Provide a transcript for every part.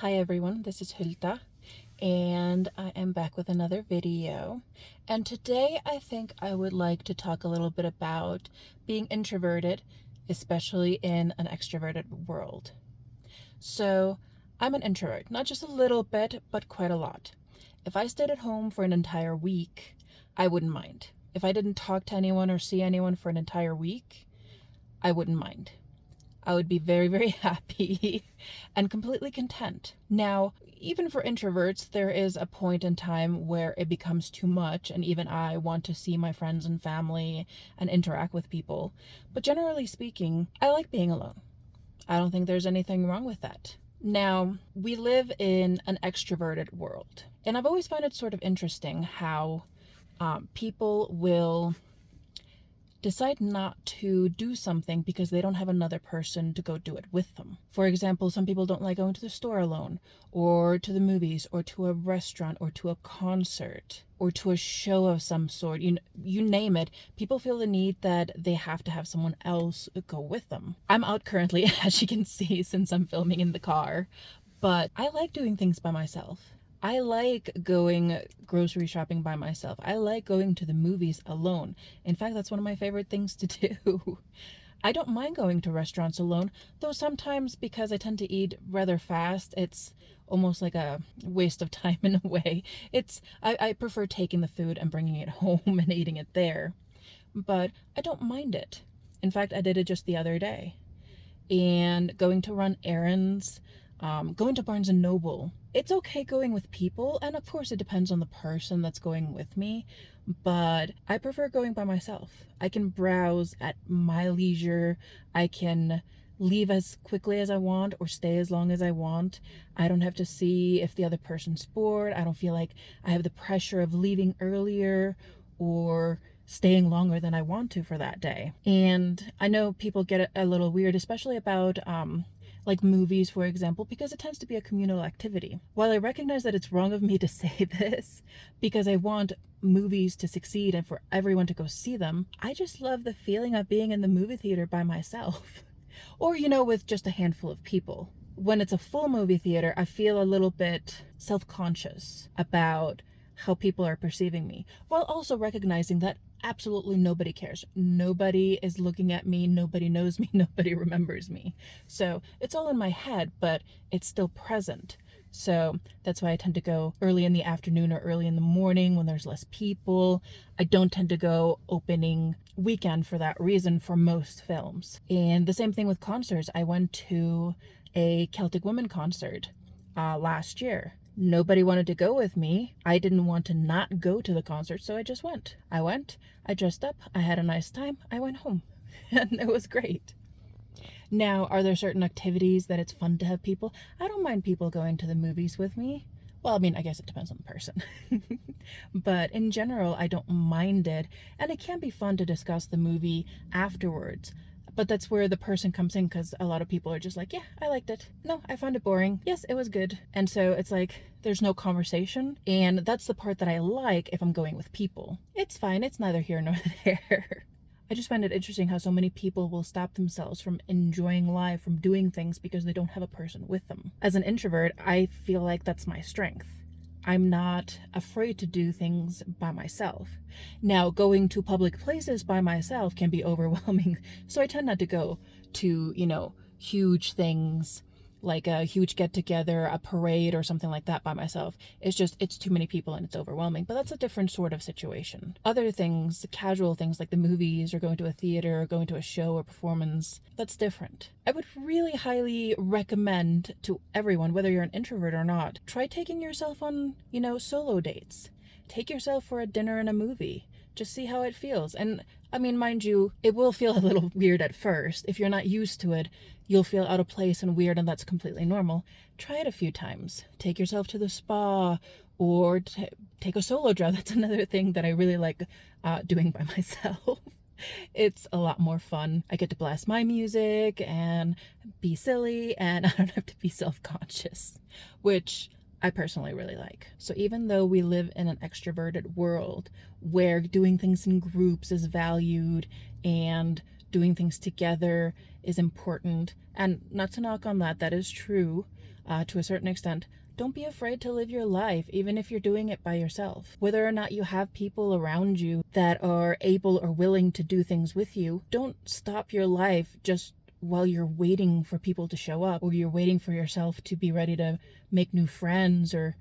Hi everyone, this is Hulta, and I am back with another video. And today I think I would like to talk a little bit about being introverted, especially in an extroverted world. So, I'm an introvert, not just a little bit, but quite a lot. If I stayed at home for an entire week, I wouldn't mind. If I didn't talk to anyone or see anyone for an entire week, I wouldn't mind. I would be very, very happy and completely content. Now, even for introverts, there is a point in time where it becomes too much, and even I want to see my friends and family and interact with people. But generally speaking, I like being alone. I don't think there's anything wrong with that. Now, we live in an extroverted world, and I've always found it sort of interesting how people will decide not to do something because they don't have another person to go do it with them. For example, some people don't like going to the store alone, or to the movies, or to a restaurant, or to a concert, or to a show of some sort. You name it. People feel the need that they have to have someone else go with them. I'm out currently, as you can see, since I'm filming in the car, but I like doing things by myself. I like going grocery shopping by myself. I like going to the movies alone. In fact, that's one of my favorite things to do. I don't mind going to restaurants alone, though sometimes because I tend to eat rather fast, it's almost like a waste of time in a way. I prefer taking the food and bringing it home and eating it there. But I don't mind it. In fact, I did it just the other day. And going to run errands, going to Barnes and Noble. It's okay going with people, and of course it depends on the person that's going with me, but I prefer going by myself. I can browse at my leisure. I can leave as quickly as I want or stay as long as I want. I don't have to see if the other person's bored. I don't feel like I have the pressure of leaving earlier or staying longer than I want to for that day. And I know people get a little weird, especially about like movies, for example, because it tends to be a communal activity. While I recognize that it's wrong of me to say this, because I want movies to succeed and for everyone to go see them, I just love the feeling of being in the movie theater by myself. Or, with just a handful of people. When it's a full movie theater, I feel a little bit self-conscious about how people are perceiving me, while also recognizing that absolutely nobody cares. Nobody is looking at me, nobody knows me, nobody remembers me. So it's all in my head, but it's still present. So that's why I tend to go early in the afternoon or early in the morning when there's less people. I don't tend to go opening weekend for that reason for most films. And the same thing with concerts. I went to a Celtic Women concert last year. Nobody wanted to go with me. I didn't want to not go to the concert, so I just went. I dressed up, I had a nice time, I went home, and it was great. Now, are there certain activities that it's fun to have people? I don't mind people going to the movies with me. Well, I mean, I guess it depends on the person. But in general, I don't mind it, and it can be fun to discuss the movie afterwards. But that's where the person comes in, because a lot of people are just like, yeah, I liked it. No, I found it boring. Yes, it was good. And so it's like, there's no conversation. And that's the part that I like if I'm going with people. It's fine. It's neither here nor there. I just find it interesting how so many people will stop themselves from enjoying life, from doing things because they don't have a person with them. As an introvert, I feel like that's my strength. I'm not afraid to do things by myself. Now, going to public places by myself can be overwhelming, so I tend not to go to, huge things like a huge get-together, a parade, or something like that by myself. It's too many people and it's overwhelming, but that's a different sort of situation. Other things, casual things like the movies or going to a theater or going to a show or performance, that's different. I would really highly recommend to everyone, whether you're an introvert or not, try taking yourself on, solo dates. Take yourself for a dinner and a movie. Just see how it feels. And I mean, mind you, it will feel a little weird at first. If you're not used to it, you'll feel out of place and weird, and that's completely normal. Try it a few times. Take yourself to the spa, or take a solo drive. That's another thing that I really like doing by myself. It's a lot more fun. I get to blast my music and be silly, and I don't have to be self-conscious, which I personally really like. So even though we live in an extroverted world where doing things in groups is valued and doing things together is important, and not to knock on that, that is true, to a certain extent. Don't be afraid to live your life, even if you're doing it by yourself. Whether or not you have people around you that are able or willing to do things with you, don't stop your life just while you're waiting for people to show up, or you're waiting for yourself to be ready to make new friends, or,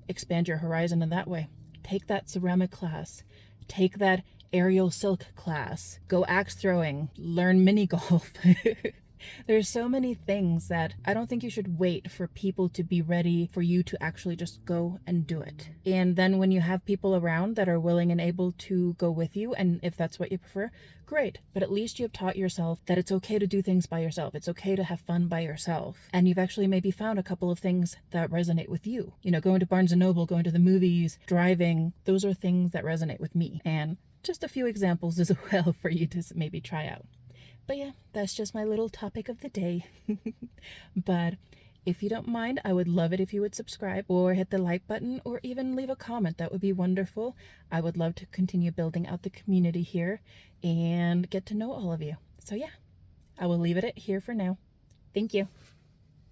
expand your horizon in that way. Take that ceramic class. Take that aerial silk class. Go axe throwing. Learn mini golf. There's so many things that I don't think you should wait for people to be ready for you to actually just go and do it. And then when you have people around that are willing and able to go with you, and if that's what you prefer, great. But at least you have taught yourself that it's okay to do things by yourself. It's okay to have fun by yourself. And you've actually maybe found a couple of things that resonate with you. Going to Barnes & Noble, going to the movies, driving, those are things that resonate with me. And just a few examples as well for you to maybe try out. But yeah, that's just my little topic of the day. But if you don't mind, I would love it if you would subscribe or hit the like button or even leave a comment. That would be wonderful. I would love to continue building out the community here and get to know all of you. So yeah, I will leave it at here for now. Thank you.